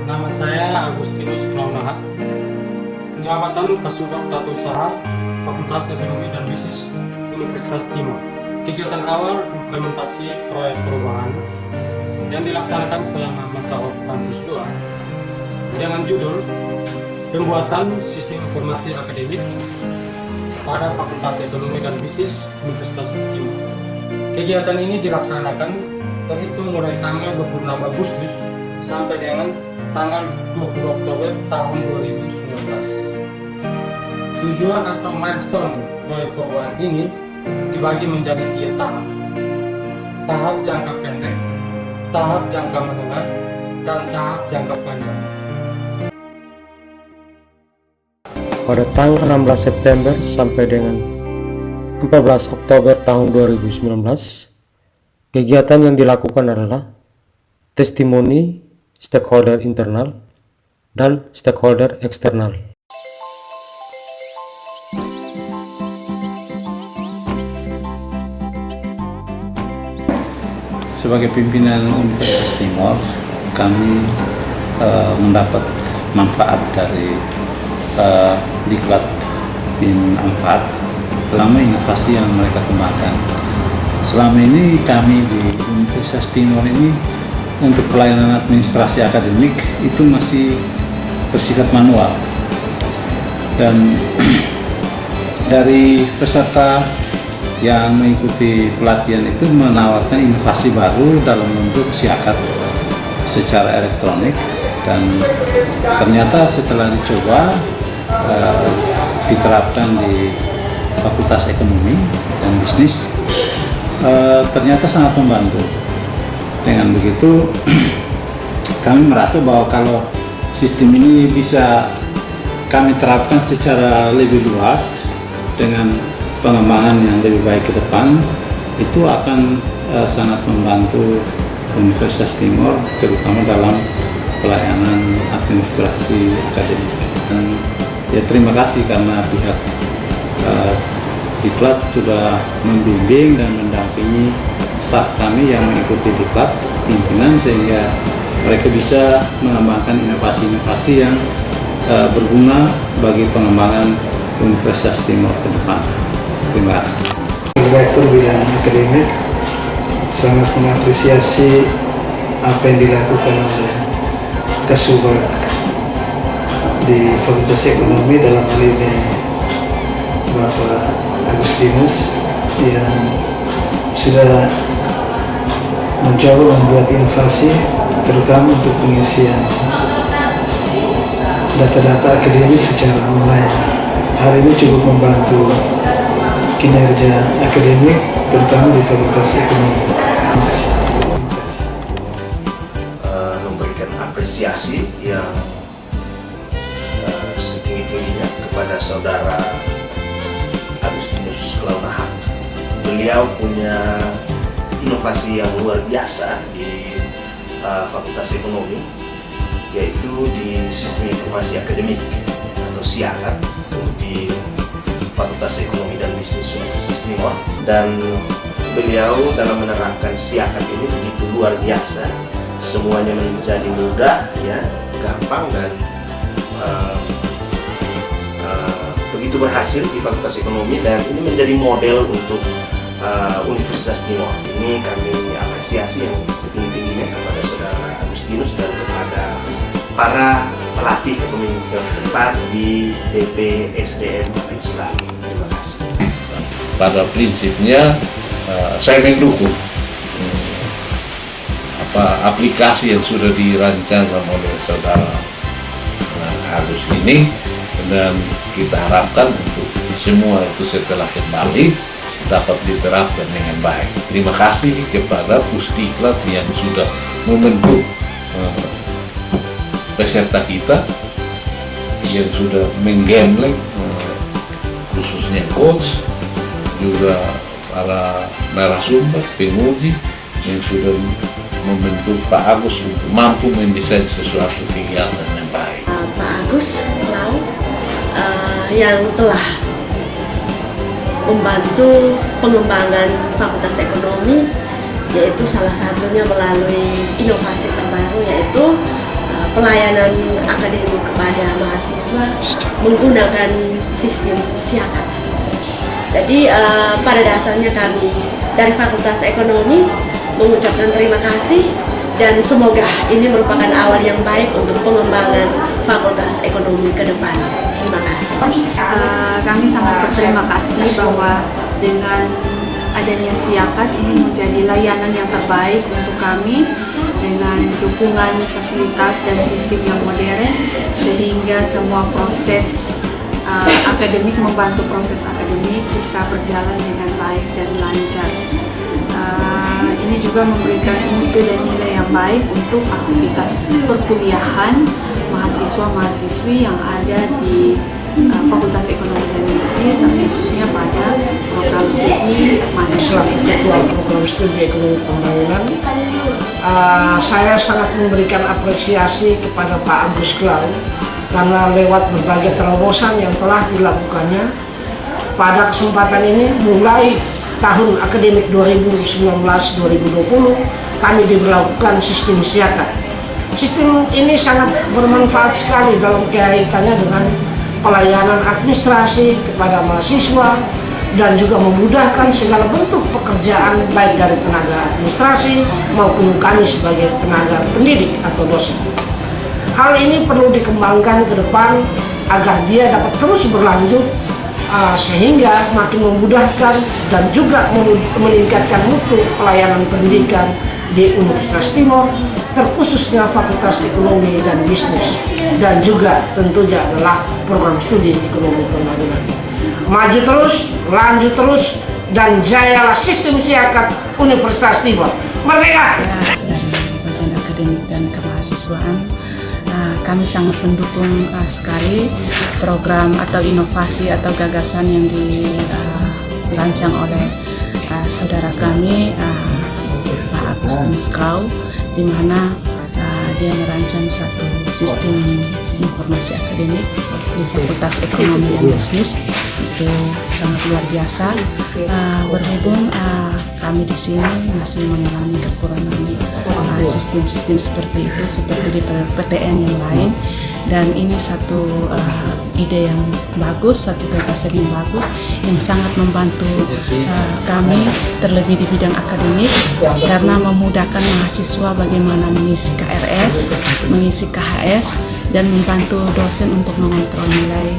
Nama saya Agustinus Naunahat, jabatan Kasubag Tata Usaha, Fakultas Ekonomi dan Bisnis Universitas Timur. Kegiatan awal implementasi proyek perubahan yang dilaksanakan selama masa kampus 2 dengan judul Pembuatan Sistem Informasi Akademik pada Fakultas Ekonomi dan Bisnis Universitas Timur. Kegiatan ini dilaksanakan terhitung mulai tanggal 26 Agustus sampai dengan tanggal 20 Oktober tahun 2019. Tujuan atau milestone proyek perubahan ini dibagi menjadi 3 tahap. Tahap jangka pendek, tahap jangka menengah, dan tahap jangka panjang. Pada tanggal 16 September sampai dengan 14 Oktober tahun 2019, kegiatan yang dilakukan adalah testimoni stakeholder internal dan stakeholder eksternal. Sebagai pimpinan Universitas Timur, kami mendapat manfaat dari Diklat PIM 4 selama inovasi yang mereka kembangkan. Selama ini kami di Universitas Timur ini untuk pelayanan administrasi akademik itu masih bersifat manual, dan dari peserta yang mengikuti pelatihan itu menawarkan inovasi baru dalam bentuk siakat secara elektronik, dan ternyata setelah dicoba diterapkan di Fakultas Ekonomi dan Bisnis, ternyata sangat membantu. Dengan begitu kami merasa bahwa kalau sistem ini bisa kami terapkan secara lebih luas dengan pengembangan yang lebih baik ke depan, itu akan sangat membantu Universitas Timur, terutama dalam pelayanan administrasi akademik. Dan ya, terima kasih karena pihak Diklat sudah membimbing dan mendampingi staf kami yang mengikuti Diklat pimpinan, sehingga mereka bisa mengembangkan inovasi-inovasi yang berguna bagi pengembangan Universitas Timur ke depan. Terima kasih. Direktur bidang akademik sangat mengapresiasi apa yang dilakukan oleh Kasubag di Fakultas Ekonomi, dalam hal ini Bapak Agustinus, yang sudah mencoba membuat inovasi terutama untuk pengisian data-data akademik secara online. Hal ini cukup membantu kinerja akademik terutama di Fakultas Ekonomi. Terima kasih. Memberikan apresiasi yang setinggi-tingginya kepada saudara Agustinus Naunahat. Beliau punya inovasi yang luar biasa di Fakultas Ekonomi, yaitu di Sistem Informasi Akademik atau SIAKAD di Fakultas Ekonomi dan Bisnis Universitas Timur. Dan beliau dalam menerapkan SIAKAD ini begitu luar biasa. Semuanya menjadi mudah, ya, gampang, dan begitu berhasil di Fakultas Ekonomi, dan ini menjadi model untuk Universitas Timur. Ini kami apresiasi yang setinggi-tingginya kepada saudara Agustinus dan kepada para pelatih kepemimpinan tempat di DPSDM Sulami. Terima kasih. Pada prinsipnya saya mendukung aplikasi yang sudah dirancangkan oleh saudara Agus ini, dan kita harapkan untuk semua itu setelah kembali dapat diterapkan dengan baik. Terima kasih kepada Pusdiklat yang sudah membentuk peserta kita, yang sudah menggembleng khususnya coach, juga para narasumber, penguji yang sudah membentuk Pak Agus untuk mampu mendesain sesuatu kegiatan yang baik. Pak Agus yang telah membantu pengembangan Fakultas Ekonomi, yaitu salah satunya melalui inovasi terbaru, yaitu pelayanan akademik kepada mahasiswa menggunakan sistem siakat. Jadi pada dasarnya kami dari Fakultas Ekonomi mengucapkan terima kasih dan semoga ini merupakan awal yang baik untuk pengembangan Fakultas Ekonomi ke depan. Terima kasih. Kami sangat berterima kasih bahwa dengan adanya siakat ini menjadi layanan yang terbaik untuk kami dengan dukungan fasilitas dan sistem yang modern sehingga semua proses akademik membantu proses akademik bisa berjalan dengan baik dan lancar. Ini juga memberikan mutu dan nilai yang baik untuk aktivitas perkuliahan mahasiswa-mahasiswi yang ada di Fakultas Ekonomi dan Bisnis, khususnya pada program studi manajemen. Ketua program studi ekonomi pembangunan, saya sangat memberikan apresiasi kepada Pak Agus Klau karena lewat berbagai terobosan yang telah dilakukannya pada kesempatan ini mulai tahun akademik 2019-2020 kami diberlakukan sistem siakat. Sistem ini sangat bermanfaat sekali dalam kaitannya dengan pelayanan administrasi kepada mahasiswa dan juga memudahkan segala bentuk pekerjaan baik dari tenaga administrasi maupun kami sebagai tenaga pendidik atau dosen. Hal ini perlu dikembangkan ke depan agar dia dapat terus berlanjut sehingga makin memudahkan dan juga meningkatkan mutu pelayanan pendidikan di Universitas Timor, terkhususnya Fakultas Ekonomi dan Bisnis, dan juga tentunya adalah program studi ekonomi pembangunan. Maju terus, lanjut terus, dan jayalah sistem siakat Universitas Timor. Merdeka! Bagian akademik dan kemahasiswaan, kami sangat mendukung sekali program atau inovasi atau gagasan yang dirancang oleh saudara kami, Pak Agustinus Klau, di mana dia merancang satu sistem informasi akademik di Fakultas Ekonomi dan Bisnis. Itu sangat luar biasa. Berhubung kami di sini masih mengalami kekurangan sistem-sistem seperti itu, seperti di PTN yang lain, dan ini satu ide yang bagus, satu gagasan yang bagus yang sangat membantu kami terlebih di bidang akademik karena memudahkan mahasiswa bagaimana mengisi KRS, mengisi KHS, dan membantu dosen untuk mengontrol nilai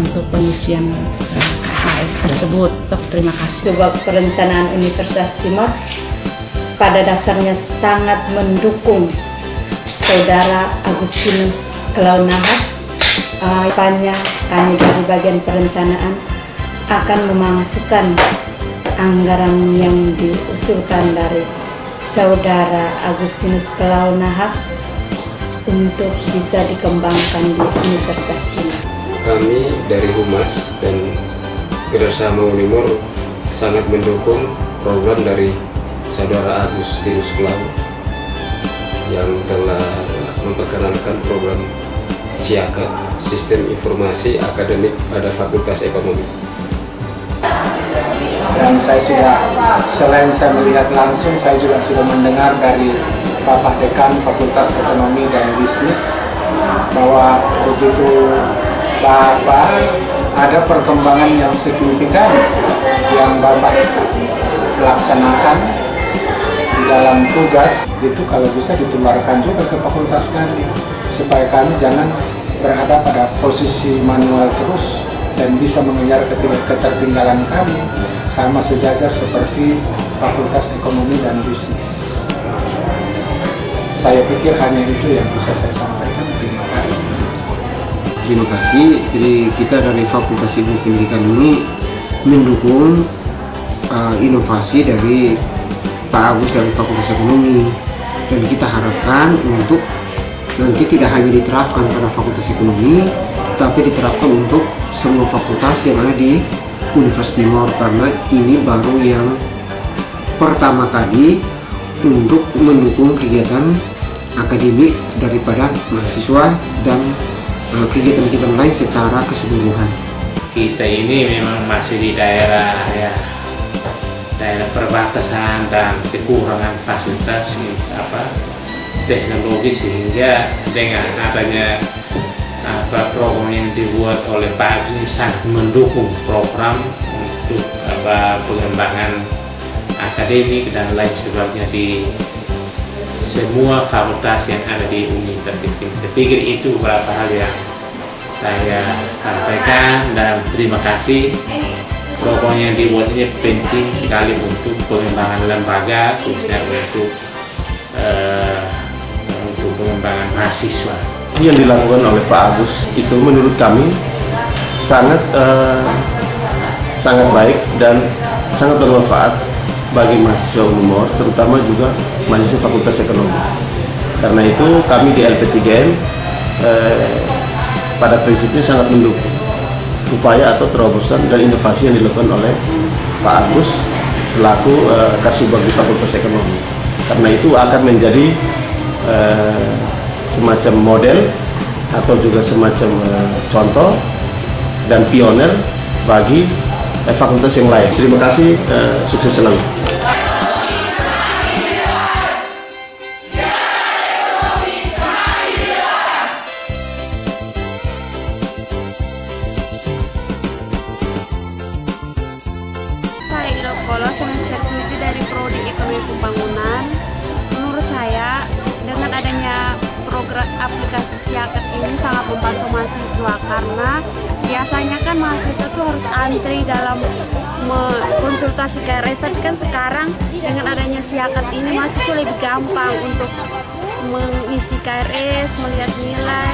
untuk pengisian KHS tersebut. Terima kasih. Sebuah perencanaan Universitas Timor pada dasarnya sangat mendukung Saudara Agustinus Klau Nahak. Depannya kami dari bagian perencanaan akan memasukkan anggaran yang diusulkan dari Saudara Agustinus Klau Nahak untuk bisa dikembangkan di Universitas Timor. Kami dari Humas dan bersama Unimor sangat mendukung program dari Saudara Agustinus Klau yang telah memperkenalkan program siakat Sistem Informasi Akademik pada Fakultas Ekonomi. Dan saya sudah, selain saya melihat langsung, saya juga sudah mendengar dari Bapak Dekan Fakultas Ekonomi dan Bisnis bahwa begitu Bapak ada perkembangan yang signifikan yang Bapak laksanakan di dalam tugas itu, kalau bisa ditularkan juga ke fakultas kami supaya kami jangan berada pada posisi manual terus dan bisa mengejar ketertinggalan kami sama sejajar seperti Fakultas Ekonomi dan Bisnis. Saya pikir hanya itu yang bisa saya sampaikan. Terima kasih. Terima kasih. Jadi kita dari Fakultas Ilmu Pendidikan ini mendukung inovasi dari Pak Agus dari Fakultas Ekonomi, dan kita harapkan untuk nanti tidak hanya diterapkan pada Fakultas Ekonomi, tapi diterapkan untuk semua fakultas yang ada di Universitas Timor, karena ini baru yang pertama kali untuk mendukung kegiatan akademik daripada mahasiswa dan kegiatan-kegiatan lain secara keseluruhan. Kita ini memang masih di daerah daerah perbatasan dan kekurangan fasilitas teknologi, sehingga dengan adanya program yang dibuat oleh Pak Agus ini sangat mendukung program untuk pengembangan akademik dan lain sebagainya di semua fakultas yang ada di Universitas ini. Saya pikir itu beberapa hal yang saya sampaikan, dan terima kasih. Program yang dibuat ini penting sekali untuk pengembangan lembaga, khususnya untuk pengembangan mahasiswa. Yang dilakukan oleh Pak Agus itu menurut kami sangat baik dan sangat bermanfaat bagi mahasiswa Unimor, terutama juga mahasiswa Fakultas Ekonomi. Karena itu kami di LP3M pada prinsipnya sangat mendukung upaya atau terobosan dan inovasi yang dilakukan oleh Pak Agus selaku Kasubag di Fakultas Ekonomi. Karena itu akan menjadi semacam model atau juga semacam contoh dan pioner bagi fakultas yang lain. Terima kasih, sukses selalu. Saya Ida Kolo, semester 7 dari Prodi Ekonomi Pembangunan. Menurut saya, dengan adanya program aplikasi Siakat ini sangat membantu mahasiswa, karena biasanya kan mahasiswa itu harus antri dalam konsultasi KRS, tapi kan sekarang dengan adanya Siakat ini mahasiswa lebih gampang untuk mengisi KRS, melihat nilai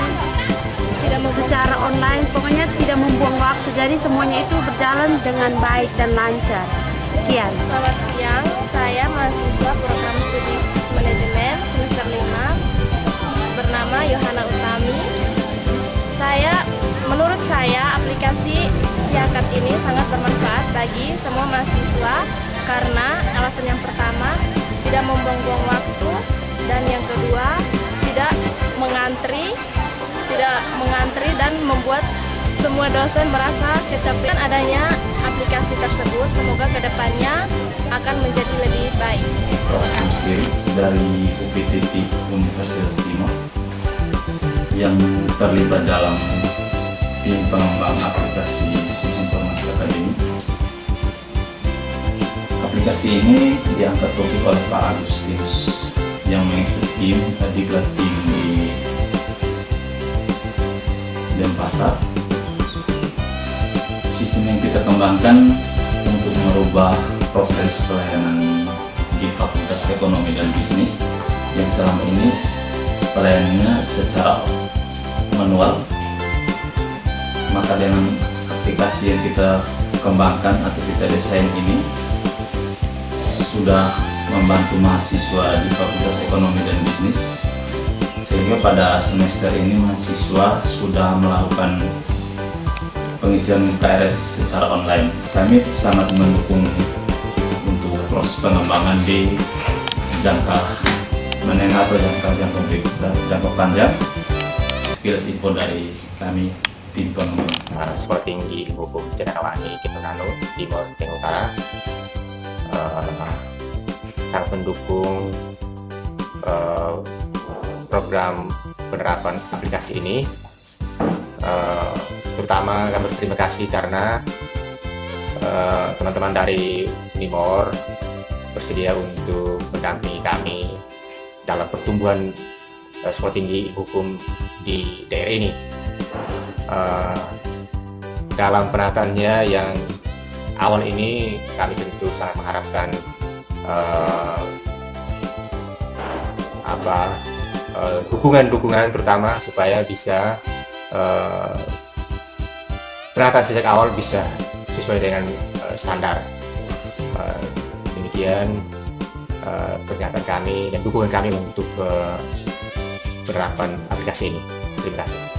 secara online, pokoknya tidak membuang waktu, jadi semuanya itu berjalan dengan baik dan lancar. Sekian. Selamat siang, saya mahasiswa program studi manajemen semester 5 bernama Yohana Utami. Menurut saya aplikasi Siakat ini sangat bermanfaat bagi semua mahasiswa, karena alasan yang pertama tidak membuang-buang waktu, dan yang kedua tidak mengantri dan membuat semua dosen merasa kecapean. Adanya aplikasi tersebut, semoga kedepannya akan menjadi lebih baik. Program sendiri dari UPTT Universitas Timor yang terlibat dalam tim pengembang aplikasi Sistem Informasi Akademik. Aplikasi ini diangkat topik oleh Pak Agustinus yang mengikuti diklat tim di Denpasar. Sistem yang kita kembangkan untuk merubah proses pelayanan di Fakultas Ekonomi dan Bisnis yang selama ini pelayanannya secara manual. Maka dengan aplikasi yang kita kembangkan atau kita desain ini sudah membantu mahasiswa di Fakultas Ekonomi dan Bisnis, sehingga pada semester ini mahasiswa sudah melakukan pengisian KRS secara online. Kami sangat mendukung untuk proses pengembangan di jangka menengah atau jangka panjang. Sekilas info dari kami tim pengembang. Sekolah Tinggi Hukum Cenderawasih Kepulauan Timor Tengah Utara sangat mendukung program penerapan aplikasi ini. Terutama kami berterima kasih karena teman-teman dari Unimor bersedia untuk mendampingi kami dalam pertumbuhan sekolah tinggi hukum di daerah ini. Dalam penataannya yang awal ini, kami tentu sangat mengharapkan dukungan terutama supaya bisa penataan sejak awal bisa sesuai dengan standar. Demikian pernyataan kami dan dukungan kami untuk penerapan aplikasi ini. Terima kasih.